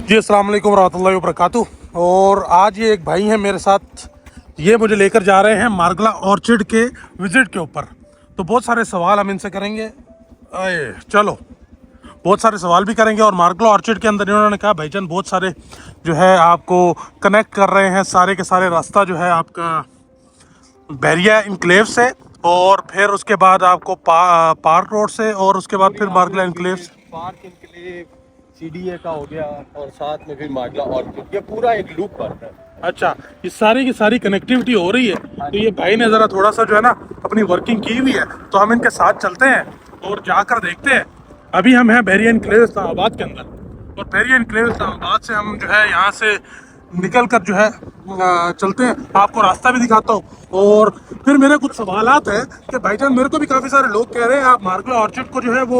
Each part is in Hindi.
जी अस्सलाम वालेकुम रहमतुल्लाहि व बरकातुहू। और आज ये एक भाई हैं मेरे साथ, ये मुझे लेकर जा रहे हैं मार्गला ऑर्चिड के विज़िट के ऊपर। तो बहुत सारे सवाल हम इनसे करेंगे। आए चलो, बहुत सारे सवाल भी करेंगे। और मार्गला ऑर्चिड के अंदर इन्होंने कहा भाईजान बहुत सारे जो है आपको कनेक्ट कर रहे हैं, सारे के सारे रास्ता जो है आपका बैरिया इनक्लेव से, और फिर उसके बाद आपको पार्क रोड से, और उसके बाद फिर मार्गला इनक्लेव से। पार्क इनक्लेव सीडीए का हो गया और साथ में फिर मार्गला ऑर्चिड, ये पूरा एक लूप पर है। अच्छा, ये सारी की सारी कनेक्टिविटी हो रही है। तो ये भाई ने ज़रा थोड़ा सा जो है ना अपनी वर्किंग की हुई है, तो हम इनके साथ चलते हैं और जाकर देखते हैं। अभी हम हैं बैरिया इनक्लेव इस्लामाबाद के अंदर, और बैरिया इनक्लेव इस्लामाबाद से हम जो है यहाँ से निकल कर जो है चलते हैं। आपको रास्ता भी दिखाता हूँ। और फिर मेरे कुछ सवालात हैं कि भाईजान मेरे को भी काफ़ी सारे लोग कह रहे हैं आप मार्गला ऑर्चिड को जो है वो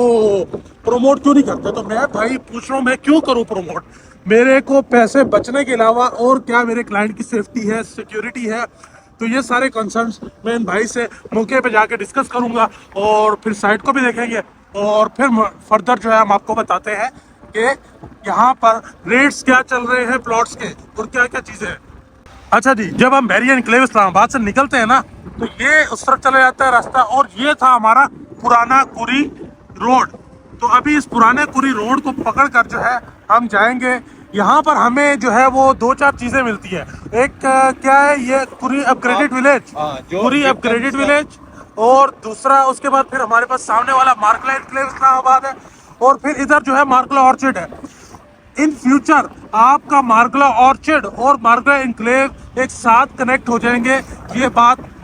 प्रमोट क्यों नहीं करते। तो मैं भाई पूछ रहा हूँ, मैं क्यों करूँ प्रमोट? मेरे को पैसे बचने के अलावा और क्या मेरे क्लाइंट की सेफ्टी है, सिक्योरिटी है। तो ये सारे कंसर्न्स मैं इन भाई से मौके पे जाके डिस्कस करूंगा, और फिर साइट को भी देखेंगे, और फिर फर्दर जो है हम आपको बताते हैं कि यहाँ पर रेट्स क्या चल रहे हैं प्लॉट्स के, और क्या क्या चीज़ें हैं। अच्छा जी, जब हम बैरिया इनक्लेव इस्लामाबाद से निकलते हैं ना, तो ये उस तरफ चला जाता है रास्ता, और ये था हमारा पुराना कुरी रोड। तो अभी इस पुराने कुरी रोड को पकड़ कर जो है हम जाएंगे। यहाँ पर हमें जो है वो दो चार चीज़ें मिलती है। एक क्या है, ये कुरी अपग्रेडेड विलेज, हाँ, जो कुरी अपग्रेडेड विलेज। और दूसरा उसके बाद फिर हमारे पास सामने वाला मार्गला इनक्लेव इस्लामाबाद है, और फिर इधर जो है मार्गला ऑर्चिड है। इन फ्यूचर आपका मार्गला ऑर्चिड और मार्गला इनक्लेव एक साथ कनेक्ट हो जाएंगे।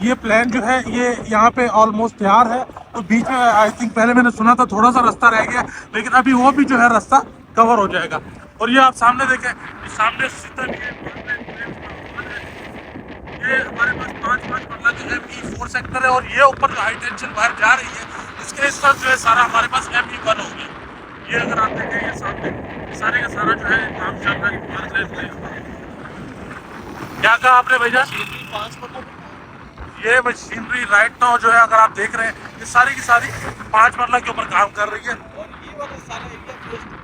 ये प्लान जो है ये यहाँ पे ऑलमोस्ट तैयार है। तो बीच में आई थिंक पहले मैंने सुना था थोड़ा सा रास्ता रह गया, लेकिन अभी वो भी जो है रास्ता कवर हो जाएगा। और ये आप सामने देखें, ये सामने सीधा भी है, मार्गला इनक्लेव का हॉल है। ये हमारे पास 5 मरला जो ME4 सेक्टर है, और ये ऊपर जो हाई टेंशन वायर जा रही है, इसके इस तरफ जो है सारा हमारे पास ME1 हो गया। ये अगर आप देखें, ये सामने सारे का सारा जो है काम चल रहा है मार्गला इनक्लेव। क्या कहा आपने भैया? 5 ये मशीनरी राइट नाउ जो है अगर आप देख रहे हैं, ये सारी की सारी 5 मरला के ऊपर काम कर रही है। और ये वाला सारा एरिया फेज 2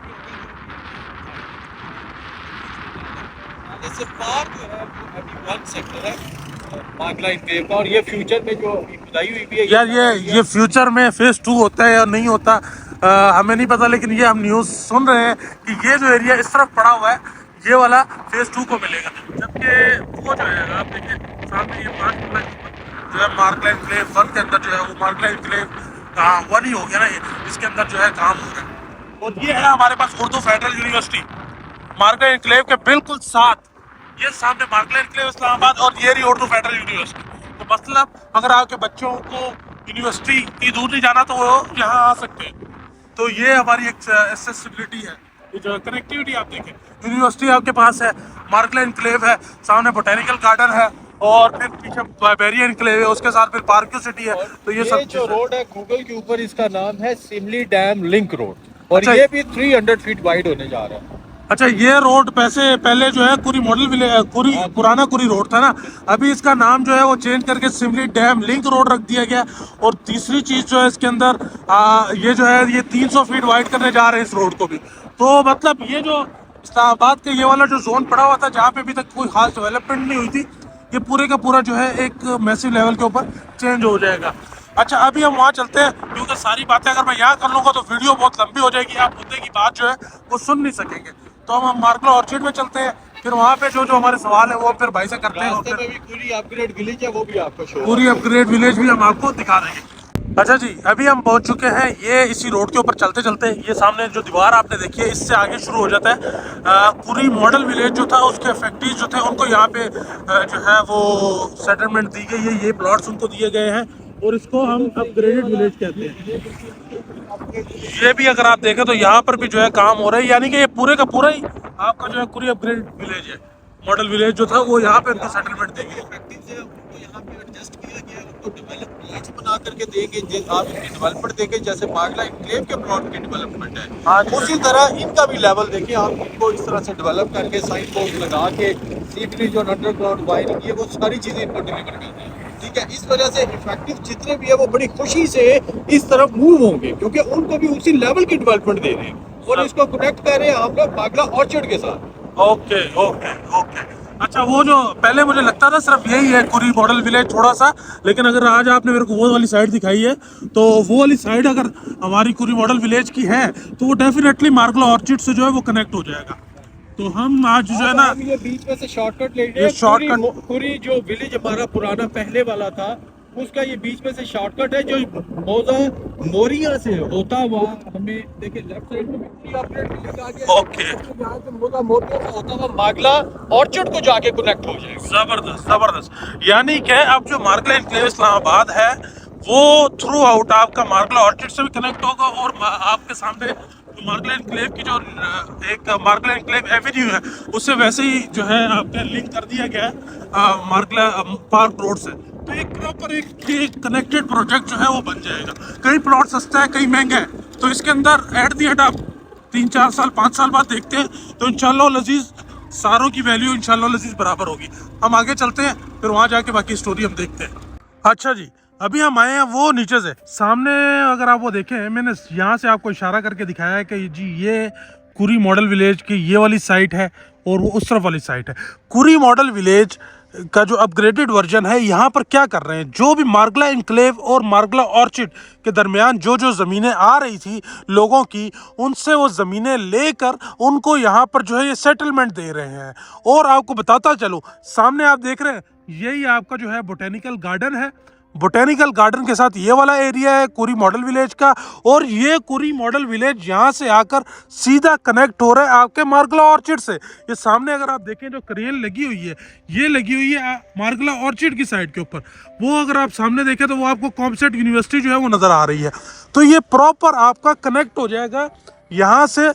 आगे से पार जो है वो अभी 1 सेक्टर है मार्गला इनक्लेव का। और ये फ्यूचर में जो खुदाई हुई भी है यार ये फ्यूचर में फेज 2 होता है या नहीं होता, हमें नहीं पता, लेकिन ये हम न्यूज़ सुन रहे हैं कि ये जो एरिया इस तरफ पड़ा हुआ है, ये वाला फेज 2 को मिलेगा। जबकि वो जो है आप देखिए सामने ये 5 मरला जो है मार्गला इनक्लेव 1 के अंदर जो है वो मार्गला इनक्लेव 1 ही हो गया ना, ये इसके अंदर जो है काम हो रहा है। और ये है हमारे पास Urdu federal university Margalla enclave के बिल्कुल साथ। ये सामने मार्गला इनक्लेव इस्लामाबाद, और ये रही उर्दू फेडरल यूनिवर्सिटी। तो मतलब अगर आपके बच्चों को यूनिवर्सिटी की दूर नहीं जाना तो वो यहाँ आ सकते हैं। तो ये हमारी एक एक्सेसिबिलिटी है। ये जो कनेक्टिविटी आप देखें, यूनिवर्सिटी आपके पास है, मार्गला इनक्लेव है, सामने बोटेनिकल गार्डन है, और फिर पीछे बैरिया इनक्लेव है, उसके साथ फिर पार्क सिटी है। तो ये सब जो रोड है गूगल के ऊपर इसका नाम है सिमली डैम लिंक रोड, और अच्छा, ये भी 300 फीट वाइड होने जा रहा है। अच्छा, ये रोड पहले जो है कुरी मॉडल विलेज, कुरी पुराना कुरी रोड था ना, अभी इसका नाम जो है वो चेंज करके सिमली डैम लिंक रोड रख दिया गया। और तीसरी चीज जो है इसके अंदर ये जो है ये 300 फीट वाइड करने जा रहे हैं इस रोड को भी। तो मतलब ये जो इस्लामाबाद का ये वाला जो जोन पड़ा हुआ था जहाँ पे अभी तक कोई खास डेवलपमेंट नहीं हुई थी, ये पूरे का पूरा जो है एक मैसिव लेवल के ऊपर चेंज हो जाएगा। अच्छा, अभी हम वहाँ चलते हैं, क्योंकि सारी बातें अगर मैं यहाँ कर लूँगा तो वीडियो बहुत लंबी हो जाएगी, आप मुद्दे की बात जो है वो सुन नहीं सकेंगे। तो हम मार्गला ऑर्चिड में चलते हैं, फिर वहाँ पे जो जो हमारे सवाल है वो फिर भाई से करते हैं। और रास्ते फिर में भी पूरी अपग्रेड विलेज है, वो भी आपको शो पूरी अपग्रेड विलेज भी हम आपको दिखा देंगे। अच्छा जी, अभी हम पहुंच चुके हैं ये इसी रोड के ऊपर चलते चलते, ये सामने जो दीवार आपने देखी है इससे आगे शुरू हो जाता है पूरी मॉडल विलेज जो था, उसके फैक्ट्रीज जो थे उनको यहाँ पे जो है वो सेटलमेंट दी गई है, ये प्लॉट्स उनको दिए गए हैं, और इसको हम अपग्रेडेड विलेज कहते हैं। ये भी अगर आप देखें तो यहाँ पर भी जो है काम हो रहा है, यानी कि ये पूरे का पूरा ही आपका जो है पूरी अपग्रेड विलेज है। मॉडल विलेज जो था वो यहाँ पे उनको सेटलमेंट दी गई है। उनको यहाँ पे एडजस्ट किया गया है, उनको डेवलप प्लॉट्स बना करके देंगे। आप इनकी डेवलपमेंट देखें, जैसे मार्गला इनक्लेव के प्लॉट की डेवलपमेंट है, हाँ, उसी तरह इनका भी लेवल देखिए। आप इनको इस तरह से डेवलप करके साइन बोर्ड लगा के सीवरेज और अंडरग्राउंड वायरिंग, ये वो सारी चीज़ें इनको डिलीवर करते हैं। ठीक है, इस वजह से इफेक्टिव जितने भी है वो बड़ी खुशी से इस तरफ मूव होंगे, क्योंकि उनको भी उसी लेवल की डेवलपमेंट दे रहे हैं और इसको कनेक्ट कर रहे हैं आप लोग बागला ऑर्चर्ड के साथ। Okay okay okay. अच्छा, वो जो पहले मुझे लगता था सिर्फ यही है कुरी मॉडल विलेज थोड़ा सा, लेकिन अगर आज आपने मेरे को वो वाली साइड दिखाई है, तो वो वाली साइड अगर हमारी कुरी मॉडल विलेज की है तो वो डेफिनेटली मार्गला ऑर्चिड से जो है वो कनेक्ट हो जाएगा। तो हम आज जो है ना हम ये बीच में से शॉर्टकट ले ये शॉर्टकट पूरी जो विलेज हमारा पुराना पहले वाला था उसका ये बीच में से शॉर्टकट है जो मौजा मोरिया से होता हुआ हमें देखिए लेफ्ट साइड में भी अपडेट मिलेगा आगे। ओके। यहाँ से मौजा मोरिया से होता हुआ मागला ऑर्चर्ड को जाके कनेक्ट हो जाएगा। जबरदस्त जबरदस्त। यानी कि अब जो मार्गला एनक्लेव इस्लामाबाद है वो थ्रू आउट आपका मार्गला ऑर्चिड से भी कनेक्ट होगा, और आपके सामने मार्गला एनक्लेव की जो एक मार्गला एनक्लेव एवेन्यू है उससे वैसे ही जो है आपका लिंक कर दिया गया है मार्गला पार्क रोड से। तो एक प्रॉपर एक कनेक्टेड प्रोजेक्ट जो है वो बन जाएगा। कई प्लॉट सस्ता है, कई महंगा है, तो इसके अंदर एट दी एंड आप 3-4 साल 5 साल बाद देखते हैं तो इंशाल्लाह लजीज सारों की वैल्यू इंशाल्लाह लजीज बराबर होगी। हम आगे चलते हैं, फिर वहाँ जाके बाकी स्टोरी हम देखते हैं। अच्छा जी, अभी हम आए हैं वो नीचे से सामने, अगर आप वो देखें मैंने यहाँ से आपको इशारा करके दिखाया है कि जी ये कुरी मॉडल विलेज की ये वाली साइट है और वो उस तरफ वाली साइट है। कुरी मॉडल विलेज का जो अपग्रेडेड वर्जन है, यहाँ पर क्या कर रहे हैं, जो भी मार्गला एनक्लेव और मार्गला ऑर्चिड के दरमियान जो जो ज़मीनें आ रही थी लोगों की, उनसे वो ज़मीनें लेकर उनको यहाँ पर जो है ये सेटलमेंट दे रहे हैं। और आपको बताता चलो, सामने आप देख रहे हैं यही आपका जो है बोटेनिकल गार्डन है। बोटेनिकल गार्डन के साथ ये वाला एरिया है कुरी मॉडल विलेज का, और ये कुरी मॉडल विलेज यहाँ से आकर सीधा कनेक्ट हो रहा है आपके मार्गला ऑर्चिड से। ये सामने अगर आप देखें जो क्रेन लगी हुई है, ये लगी हुई है मार्गला ऑर्चिड की साइड के ऊपर। वो अगर आप सामने देखें तो वो आपको कॉमसेट यूनिवर्सिटी जो है वो नज़र आ रही है। तो ये प्रॉपर आपका कनेक्ट हो जाएगा यहाँ से।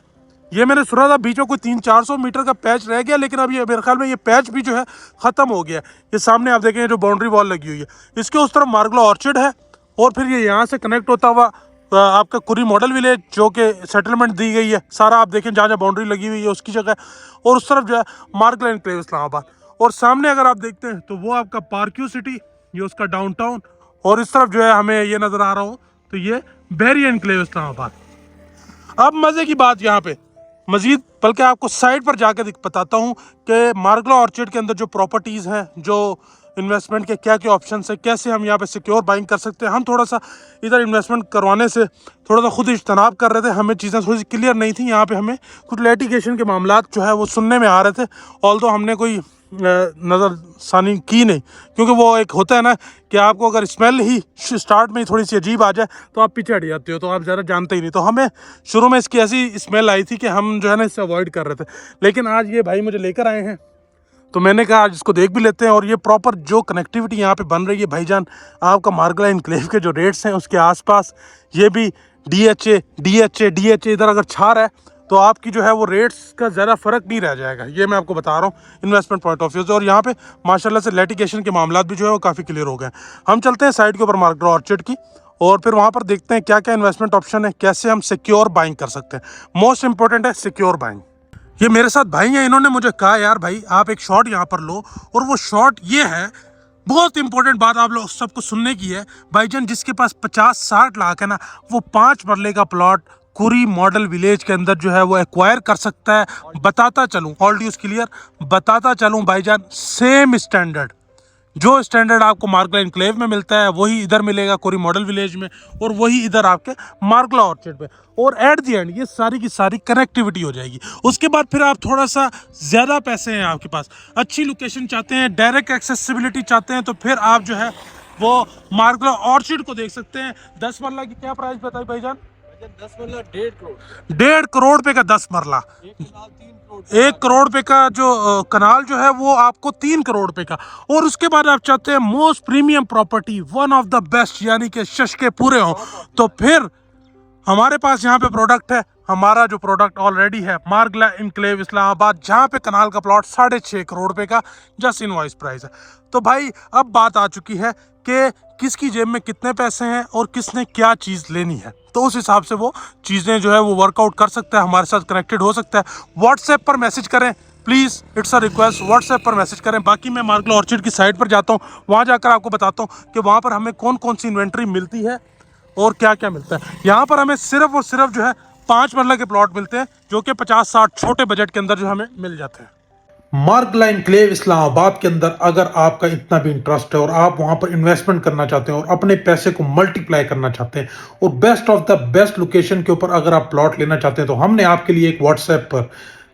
ये मैंने सुना था बीच में कोई 300-400 मीटर का पैच रह गया, लेकिन अब ये मेरे ख्याल में ये पैच भी जो है ख़त्म हो गया। ये सामने आप देखें जो बाउंड्री वॉल लगी हुई है, इसके उस तरफ मार्गला ऑर्चिड है, और फिर ये यहाँ से कनेक्ट होता हुआ आपका कुरी मॉडल विलेज जो कि सेटलमेंट दी गई है सारा, आप देखें जहाँ जहाँ बाउंड्री लगी हुई है उसकी जगह, और उस तरफ जो है मार्गला एनक्लेव इस्लामाबाद। और सामने अगर आप देखते हैं तो वो आपका पार्क्यू सिटी, ये उसका डाउनटाउन, और इस तरफ जो है हमें ये नज़र आ रहा हो तो ये बहरिया एनक्लेव इस्लामाबाद। अब मज़े की बात यहाँ पे मजीद, बल्कि आपको साइड पर जाकर बताता हूँ कि मार्गला ऑर्चिड के अंदर जो प्रॉपर्टीज़ हैं, जो इन्वेस्टमेंट के क्या क्या ऑप्शन है, कैसे हम यहाँ पे सिक्योर बाइंग कर सकते हैं। हम थोड़ा सा इधर इन्वेस्टमेंट करवाने से थोड़ा सा खुद इज्तनाब कर रहे थे, हमें चीज़ें थोड़ी सी क्लियर नहीं थी। यहाँ पे हमें कुछ लिटिगेशन के मामला जो है वो सुनने में आ रहे थे, ऑल्दो हमने कोई नज़रसानी की नहीं, क्योंकि वो एक होता है ना कि आपको अगर स्मेल ही स्टार्ट में ही थोड़ी सी अजीब आ जाए तो आप पीछे हट जाते हो, तो आप ज़रा जानते ही नहीं। तो हमें शुरू में इसकी ऐसी स्मेल आई थी कि हम जो है ना इससे अवॉइड कर रहे थे, लेकिन आज ये भाई मुझे लेकर आए हैं तो मैंने कहा आज इसको देख भी लेते हैं। और ये प्रॉपर जो कनेक्टिविटी यहाँ पे बन रही है भाईजान, आपका मार्गला एनक्लेव के जो रेट्स हैं उसके आसपास ये भी DHA इधर अगर छा रहा है तो आपकी जो है वो रेट्स का ज़्यादा फ़र्क नहीं रह जाएगा। ये मैं आपको बता रहा हूँ इन्वेस्टमेंट पॉइंट ऑफ व्यू से। और यहाँ पे माशाल्लाह से लिटिगेशन के मामला भी जो है वो काफ़ी क्लियर हो गए। हम चलते हैं साइड के ऊपर मार्गला ऑर्चिड की, और फिर वहाँ पर देखते हैं क्या क्या इन्वेस्टमेंट ऑप्शन है, कैसे हम सिक्योर बाइंग कर सकते हैं। मोस्ट इंपॉर्टेंट है सिक्योर बाइंग। ये मेरे साथ भाई हैं, इन्होंने मुझे कहा यार भाई आप एक शॉट यहाँ पर लो, और वो शॉट ये है, बहुत इंपॉर्टेंट बात आप लोग सबको सुनने की है भाईजान, जिसके पास 50-60 लाख है ना, वो 5 मरले का प्लॉट कुरी मॉडल विलेज के अंदर जो है वो एक्वायर कर सकता है। बताता चलूँ, ऑल ड्यूज क्लियर, बताता चलूँ भाईजान, सेम स्टैंडर्ड जो स्टैंडर्ड आपको मार्गला एनक्लेव में मिलता है वही इधर मिलेगा कुरी मॉडल विलेज में, और वही इधर आपके मार्गला ऑर्चिड पे। और एट दी एंड ये सारी की सारी कनेक्टिविटी हो जाएगी। उसके बाद फिर आप थोड़ा सा ज़्यादा पैसे हैं आपके पास, अच्छी लोकेशन चाहते हैं, डायरेक्ट एक्सेसिबिलिटी चाहते हैं, तो फिर आप जो है वो मार्गला ऑर्चिड को देख सकते हैं। 10 मरला की क्या प्राइस बताई भाईजान? 10 मरला 1.5 करोड़, 1.5 करोड़ रुपए का 10 मरला, 1 करोड़ रुपए का जो कनाल जो है वो आपको 3 करोड़ रुपए का। और उसके बाद आप चाहते हैं most premium property, one of the best, यानी कि शशके पूरे हों, तो फिर हमारे पास यहाँ पे प्रोडक्ट है। हमारा जो प्रोडक्ट ऑलरेडी है मार्गला एनक्लेव इस्लामाबाद, जहाँ पे कनाल का प्लॉट 6.5 करोड़ रुपए का जस्ट इनवॉइस प्राइस है। तो भाई अब बात आ चुकी है कि किसकी जेब में कितने पैसे हैं और किसने क्या चीज़ लेनी है, तो उस हिसाब से वो चीज़ें जो है वो वर्कआउट कर सकता है, हमारे साथ कनेक्टेड हो सकता है। व्हाट्सएप पर मैसेज करें, please it's a request WhatsApp पर मैसेज करें। बाकी मैं मार्गलो ऑर्चिड की साइट पर जाता हूँ, वहाँ जाकर आपको बताता हूँ कि वहाँ पर हमें कौन कौन सी इन्वेंट्री मिलती है और क्या क्या मिलता है। यहाँ पर हमें सिर्फ और सिर्फ जो है 5 मरला के प्लॉट मिलते हैं, जो कि 50-60 छोटे बजट के अंदर जो हमें मिल जाते हैं। मार्गला एनक्लेव इस्लामाबाद के अंदर अगर आपका इतना भी इंटरेस्ट है और आप वहां पर इन्वेस्टमेंट करना चाहते हैं और अपने पैसे को मल्टीप्लाई करना चाहते हैं और best of the best location के ऊपर अगर आप प्लॉट लेना चाहते हैं, तो हमने आपके लिए एक व्हाट्सएप पर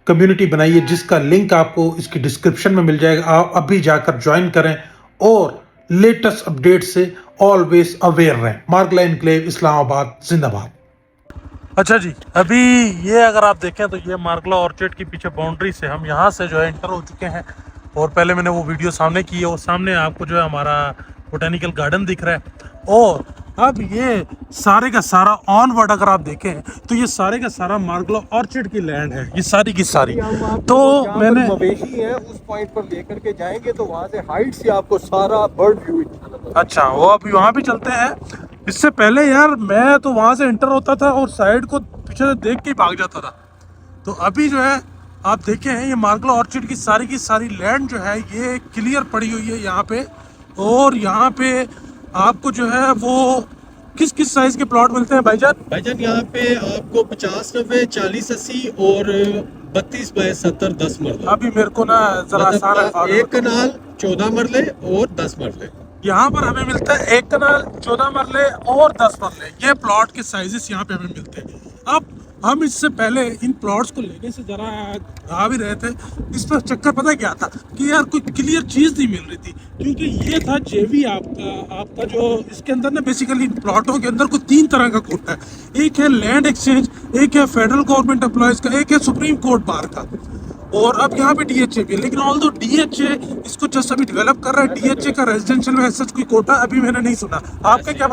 कम्युनिटी बनाई है, जिसका लिंक आपको इसकी डिस्क्रिप्शन में मिल जाएगा। आप अभी जाकर ज्वाइन करें और लेटेस्ट अपडेट से ऑलवेज अवेयर रहें। मार्गला एनक्लेव इस्लामाबाद जिंदाबाद। अच्छा जी, अभी ये अगर आप देखें तो ये मार्गला ऑर्चिड की पीछे बाउंड्री से हम यहाँ से जो है इंटर हो चुके हैं, और पहले मैंने वो वीडियो सामने की है, और सामने आपको जो है हमारा बोटेनिकल गार्डन दिख रहा है। और अब ये सारे का सारा ऑनवर्ड अगर आप देखें तो ये सारे का सारा मार्गला ऑर्चिड की लैंड है, ये सारी की सारी। तो मैंने मवेशी है उस पॉइंट पर लेकर के जाएंगे तो वहाँ से हाइट से आपको सारा बर्ड व्यू। अच्छा, वो अभी वहाँ भी चलते हैं। इससे पहले यार मैं तो वहाँ से इंटर होता था और साइड को पीछे से देख के ही भाग जाता था। तो अभी जो है आप देखें हैं, ये मार्गला ऑर्चिड की सारी लैंड जो है ये क्लियर पड़ी हुई है यहाँ पे। और यहाँ पे आपको जो है वो किस किस साइज के प्लॉट मिलते हैं भाईजान? यहाँ पे आपको 50, 90, 40, 80 और 32 बाय 70 10 मरले। अभी मेरे को ना जरा आसान मतलब एक कनाल 14 मरले और 10 मरले। यहाँ पर हमें मिलता है एक कनाल 14 मरले और 10 मरले, ये प्लॉट के साइजेस यहाँ पे हमें मिलते हैं। अब हम इससे पहले इन प्लॉट्स को लेने से जरा आ भी रहे थे, इस पर चक्कर पता क्या था कि यार कोई क्लियर चीज़ नहीं मिल रही थी, क्योंकि ये था जेवी आपका जो इसके अंदर ना बेसिकली प्लॉटों के अंदर कोई 3 तरह का कोटा है। एक है लैंड एक्सचेंज, एक है फेडरल गवर्नमेंट एम्प्लॉयज़ का, एक है सुप्रीम कोर्ट बार का, और अब यहाँ पे डीएचए भी है। लेकिन ऑल दो डीएचए इसको जस्ट अभी डेवलप कर रहा है, डीएचए का रेजिडेंशियल में सच कोई कोटा अभी मैंने नहीं सुना। आपका क्या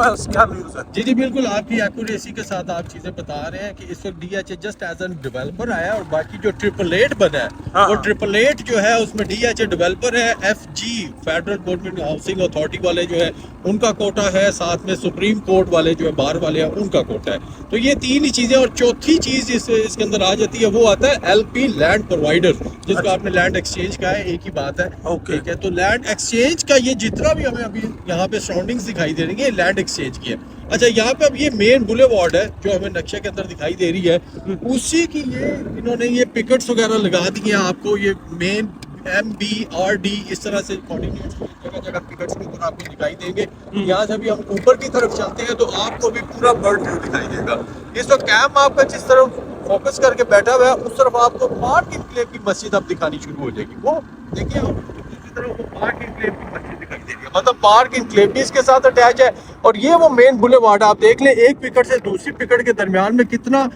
न्यूज़ है? जी बिल्कुल, आपकी एक्यूरेसी के साथ आप चीजें बता रहे हैं कि इस वक्त DHA just as an developer आया, और बाकी जो 888 बना है वो 888 जो है उसमें डीएचए डेवलपर है, FG federal government housing authority वाले जो है उनका कोटा है, साथ में सुप्रीम कोर्ट वाले जो है बार वाले हैं उनका कोटा है। तो ये 3 ही चीजें, और चौथी चीज इसके अंदर आ जाती है, वो आता है एलपी लैंड प्रोवाइडर, जिसको आपने लैंड एक्सचेंज कहा है, एक ही बात है। ठीक है, तो लैंड एक्सचेंज का ये जितना भी हमें अभी यहाँ पे सराउंडिंग्स दिखाई दे रही है लैंड एक्सचेंज की है। अच्छा, यहाँ पे अब ये मेन बुलेवार्ड है जो हमें नक्शे के अंदर दिखाई दे रही है, उसी की ये इन्होंने ये पिकेट्स वगैरह लगा दी हैं आपको, ये मेन MBRD इस तरह से जगह जगह पिकेट्स के ऊपर आपको दिखाई देंगे। यहाँ से भी हम ऊपर की तरफ चलते हैं तो आपको भी पूरा बर्ड व्यू दिखाई देगा। इस वक्त कैम आपका जिस तरफ फोकस करके बैठा हुआ है उस तरफ आपको पार्क इनक्लेव की मस्जिद अब दिखानी शुरू हो जाएगी। वो देखिए आप दूसरी तरफ वो पार्क इनक्लेव की मस्जिद दिखाई दे रही है, मतलब पार्क इनक्लेव भी इसके साथ अटैच है। और ये वो मेन बुलेवार्ड आप देख लें, एक पिकेट से दूसरी पिकेट के दरमियान में कितना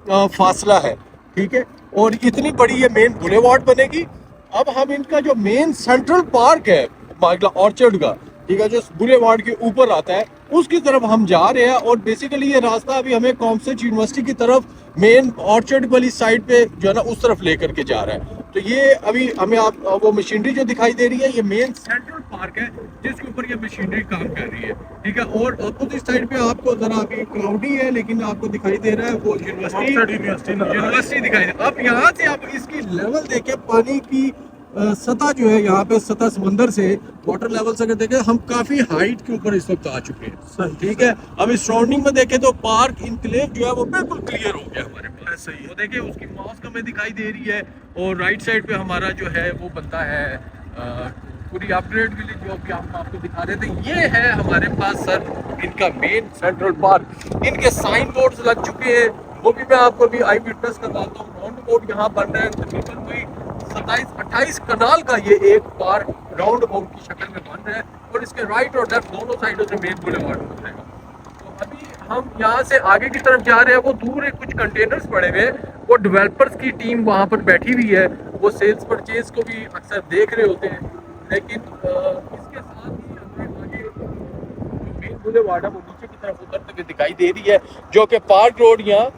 फासला है। ठीक है, और इतनी बड़ी ये मेन बुलेवार्ड बनेगी। अब हम इनका जो मेन सेंट्रल पार्क है मार्गला ऑर्चर्ड का, ठीक है, जो बुलेवार्ड के ऊपर आता है उसकी तरफ हम जा रहे हैं। और बेसिकली ये रास्ता अभी हमें कॉमसेट यूनिवर्सिटी की तरफ मेन ऑर्चर्ड वाली साइड पे जो है ना उस तरफ लेकर के जा रहा है। तो ये अभी हमें आप वो मशीनरी जो दिखाई दे रही है, ये मेन सेंट्रल पार्क है जिसके ऊपर ये मशीनरी काम कर रही है। ठीक है, और अपोजिट साइड पे आपको जरा अभी क्लाउडी है लेकिन आपको दिखाई दे रहा है वो यूनिवर्सिटी दिखाई दे। अब यहाँ से आप इसकी लेवल देखें, पानी की सतह जो है यहाँ पे सतह समंदर से वाटर लेवल से अगर देखें हम काफी हाइट के ऊपर इस वक्त आ चुके हैं। ठीक है, अब इस सराउंडिंग में देखें तो पार्क इनक्लेव जो है वो बिल्कुल क्लियर हो गया हमारे पास। सही है, तो देखिए उसकी मॉस्क हमें दिखाई दे रही है, और राइट साइड पे हमारा जो है वो बनता है पूरी अपग्रेड के लिए जो अभी हम आपको दिखा रहे थे। ये है हमारे पास सर इनका मेन सेंट्रल पार्क, इनके साइन बोर्ड्स लग चुके हैं, वो भी मैं आपको भी आई विटनेस करवाता हूँ। राउंड बोर्ड यहाँ बन रहा है, तकरीबन कोई 27-28 कनाल का ये एक पार्क राउंड अबाउट की शक्ल में बन रहा है, और इसके राइट और लेफ्ट दोनों साइडों से मेन बुलेवार्ड हो जाएगा। तो अभी हम यहाँ से आगे की तरफ जा रहे हैं, वो दूर एक कुछ कंटेनर्स पड़े हुए हैं, वो डेवलपर्स की टीम वहाँ पर बैठी हुई है, वो सेल्स परचेज को भी अक्सर देख रहे होते हैं। लेकिन इसके साथ ही हमें आगे जो मेन बुलेवार्ड है वो नीचे की तरफ उतरते हुए दिखाई दे रही है, जो कि पार्क रोड यहाँ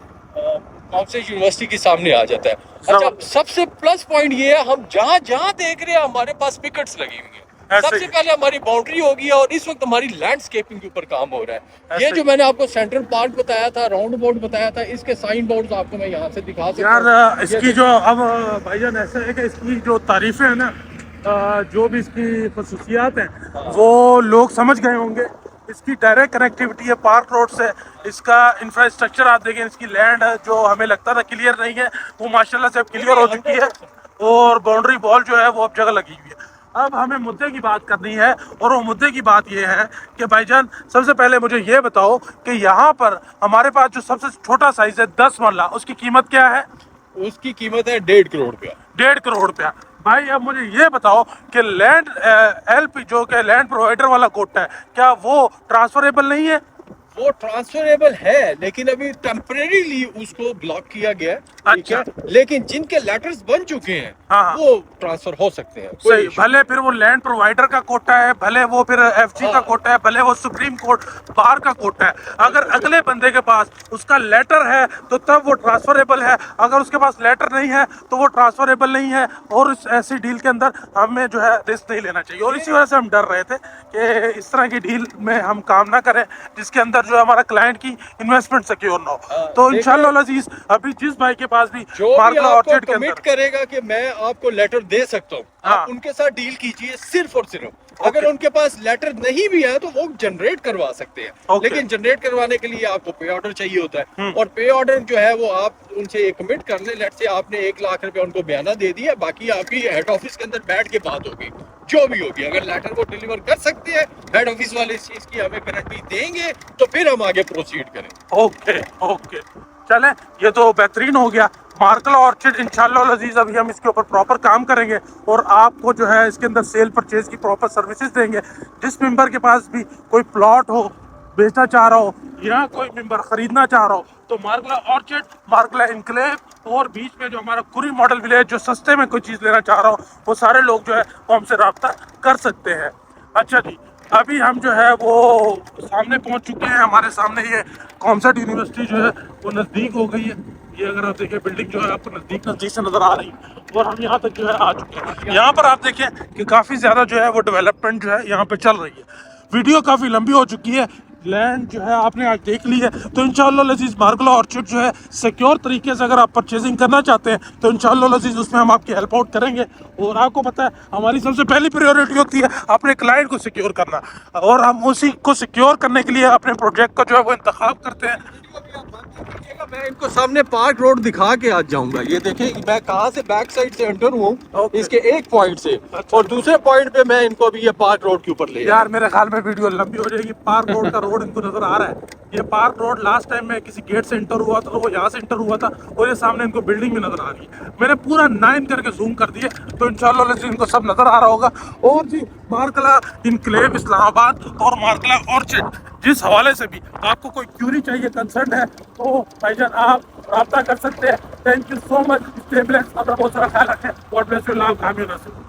कॉमसेट यूनिवर्सिटी के सामने आ जाता है। अच्छा, सबसे प्लस पॉइंट ये है हम जहाँ जहाँ देख रहे हैं हमारे पास पिकेट्स लगी हुई हैं। ऐसे सबसे ही। पहले हमारी बाउंड्री होगी और इस वक्त हमारी लैंडस्केपिंग के ऊपर काम हो रहा है। ऐसे ये ही। जो मैंने आपको सेंट्रल पार्क बताया था, राउंड अबाउट बताया था, इसके साइन बोर्ड आपको मैं यहाँ से दिखा सकता यार हूँ। इसकी जो अब भाईजान ऐसा है कि इसकी जो तारीफें हैं ना, जो भी इसकी खसूसियात हैं वो लोग समझ गए होंगे। इसकी डायरेक्ट कनेक्टिविटी है पार्क रोड से। इसका इंफ्रास्ट्रक्चर आप देखें, इसकी लैंड जो हमें लगता था क्लियर नहीं है वो माशाल्लाह से अब क्लियर हो चुकी है, और बाउंड्री वॉल जो है वो अब जगह लगी हुई है। अब हमें मुद्दे की बात करनी है, और वो मुद्दे की बात ये है कि भाईजान सबसे पहले मुझे ये बताओ कि यहाँ पर हमारे पास जो सबसे छोटा साइज है 10 मरला, उसकी कीमत क्या है? उसकी कीमत है 1.5 करोड़ रुपया। 1.5 करोड़ रुपया। भाई अब मुझे ये बताओ कि लैंड एलपी जो कि लैंड प्रोवाइडर वाला कोटा है, क्या वो ट्रांसफरेबल नहीं है? वो ट्रांसफरेबल है, लेकिन अभी टेम्परेरीली उसको ब्लॉक किया गया है, ठीक अच्छा। है। लेकिन जिनके लेटर्स बन चुके हैं हाँ। वो ट्रांसफर हो सकते हैं, कोई सही, issue भले फिर वो लैंड प्रोवाइडर का कोटा है, भले वो फिर एफजी का कोटा है, भले वो सुप्रीम कोर्ट बार का कोटा है। अगर अगले बंदे के पास उसका लेटर है तो तब वो ट्रांसफरेबल है, अगर उसके पास लेटर नहीं है तो वो ट्रांसफरेबल नहीं है। और इस ऐसी डील के अंदर हमें जो है रिस्क नहीं लेना चाहिए, और इसी वजह से हम डर रहे थे कि इस तरह की डील में हम काम ना करें जिसके अंदर जो हमारा क्लाइंट की इन्वेस्टमेंट सिक्योर ना हो। तो इंशाल्लाह अजीज अभी जिस भाई के पास भी जो भी मार्कला आपको ऑर्चिड के कमिट अंदर, करेगा कि मैं आपको लेटर दे सकता हूँ, हाँ। आप उनके साथ डील कीजिए सिर्फ और सिर्फ। अगर उनके पास लेटर नहीं भी है तो वो जनरेट करवा सकते हैं, ओके। लेकिन जनरेट करवाने के लिए आपको पे ऑर्डर चाहिए होता है, और पे ऑर्डर जो है वो आप उनसे कमिट कर लें। लेट से आपने 1 लाख रुपया उनको बयाना दे दिया, बाकी आपकी हेड ऑफिस के अंदर बैठ के बात होगी जो भी होगी। अगर लेटर को डिलीवर कर सकते हैं, हेड ऑफिस वाले इस चीज की हमें गारंटी देंगे, तो फिर हम आगे प्रोसीड करें। ओके ओके, चलें, ये तो बेहतरीन हो गया। मार्कला ऑर्चिड इंशाल्लाह अजीज अभी हम इसके ऊपर प्रॉपर काम करेंगे, और आपको जो है इसके अंदर सेल परचेज की प्रॉपर सर्विसेज देंगे। जिस मेंबर के पास भी कोई प्लॉट हो बेचना चाह रहा हो, या कोई मेंबर खरीदना चाह रहा हो, तो मार्कला ऑर्चिड, मार्कला इनक्लेव, और बीच में जो हमारा कुरी मॉडल विलेज जो सस्ते में कोई चीज़ लेना चाह रहा हो, वो सारे लोग जो है वो हमसे रब्ता कर सकते हैं। अच्छा जी, अभी हम जो है वो सामने पहुंच चुके हैं। हमारे सामने ये कॉमसेट यूनिवर्सिटी जो है वो नज़दीक हो गई है। ये अगर आप देखें बिल्डिंग जो है आपको नज़दीक से नज़र आ रही है, और हम यहाँ तक जो है आ चुके हैं। यहाँ पर आप देखें कि काफ़ी ज़्यादा जो है वो डेवलपमेंट जो है यहाँ पे चल रही है। वीडियो काफ़ी लंबी हो चुकी है, लैंड जो है आपने आज देख ली है, तो इंशाअल्लाह लजीज मार्कला ऑर्चिड जो है सिक्योर तरीके से अगर आप परचेजिंग करना चाहते हैं तो इंशाअल्लाह लजीज उसमें हम आपकी हेल्प आउट करेंगे। और आपको पता है हमारी सबसे पहली प्रायोरिटी होती है अपने क्लाइंट को सिक्योर करना, और हम उसी को सिक्योर करने के लिए अपने प्रोजेक्ट का जो है वो इंतखाब करते हैं। मैं इनको सामने पार्क रोड दिखा के आज जाऊंगा। ये देखें मैं कहाँ से बैक साइड से एंटर हुआ हूँ, Okay. इसके एक पॉइंट से, और दूसरे पॉइंट पे मैं इनको भी ये पार्क रोड के ऊपर ले यार मेरे ख्याल में वीडियो लंबी हो जाएगी। पार्क रोड का रोड इनको नजर आ रहा है। ये पार्क रोड लास्ट टाइम मैं किसी गेट से इंटर हुआ था तो वो यहाँ से इंटर हुआ था, और ये सामने इनको बिल्डिंग भी नजर आ रही है। मैंने पूरा 9 करके जूम कर दिए, तो इंशाल्लाह इनको सब नजर आ रहा होगा। और जी मार्कला इनक्लेव इस्लामाबाद और मार्कला ऑर्चिड, जिस हवाले से भी आपको कोई क्यूरी चाहिए, कंसर्न है, तो भाईजान आप रब्ता कर सकते हैं। Thank you so much. Stay blessed, अपना बहुत सारा ख्याल रखें। गॉड ब्लेस यू, अल्लाह कामयाब रखे।